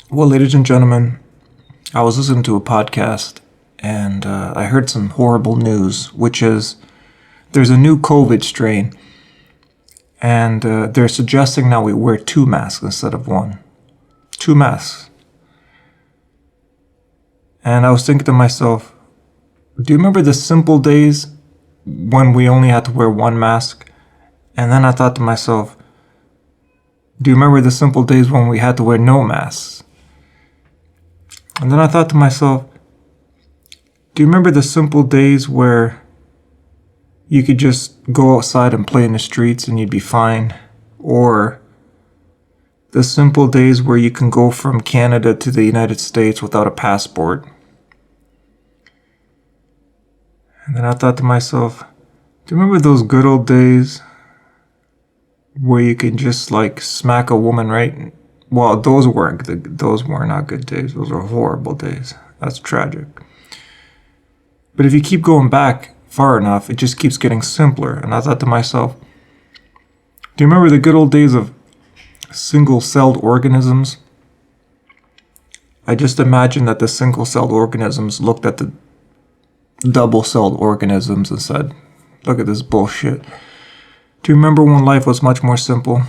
Well, ladies and gentlemen, I was listening to a podcast and I heard some horrible news, which is there's a new COVID strain and they're suggesting now we wear 2 masks instead of 1. 2 masks. And I was thinking to myself, do you remember the simple days when we only had to wear 1 mask? And then I thought to myself, do you remember the simple days when we had to wear no masks? And then I thought to myself, do you remember the simple days where you could just go outside and play in the streets and you'd be fine? Or the simple days where you can go from Canada to the United States without a passport? And then I thought to myself, do you remember those good old days where you could just smack a woman, right? Well, those were not good days. Those were horrible days. That's tragic. But if you keep going back far enough, it just keeps getting simpler. And I thought to myself, do you remember the good old days of single-celled organisms? I just imagined that the single-celled organisms looked at the double-celled organisms and said, look at this bullshit. Do you remember when life was much more simple?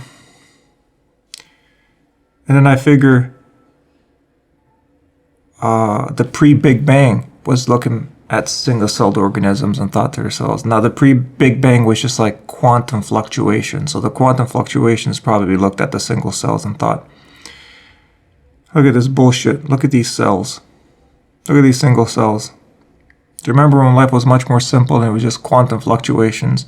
And then I figure the pre-Big Bang was looking at single-celled organisms and thought to themselves, now the pre-Big Bang was just like quantum fluctuation. So the quantum fluctuations probably looked at the single cells and thought, look at this bullshit. Look at these cells. Look at these single cells. Do you remember when life was much more simple and it was just quantum fluctuations?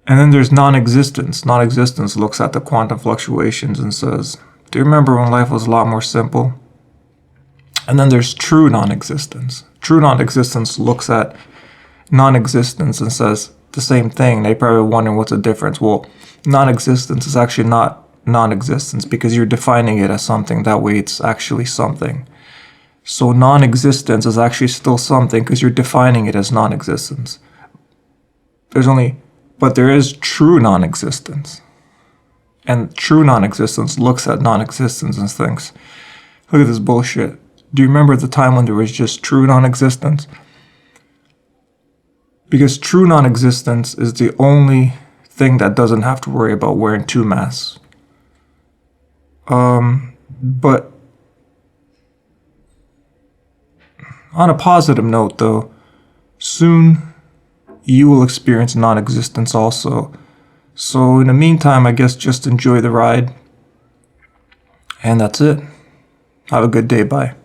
And then there's non-existence. Non-existence looks at the quantum fluctuations and says, do you remember when life was a lot more simple? And then there's true non-existence. True non-existence looks at non-existence and says the same thing. They probably wondering what's the difference. Well, non-existence is actually not non-existence because you're defining it as something. That way it's actually something. So non-existence is actually still something because you're defining it as non-existence. But there is true non-existence. And true non-existence looks at non-existence and thinks, look at this bullshit. Do you remember the time when there was just true non-existence? Because true non-existence is the only thing that doesn't have to worry about wearing 2 masks. But on a positive note though, soon you will experience non-existence also. So in the meantime, I guess just enjoy the ride. And that's it. Have a good day. Bye.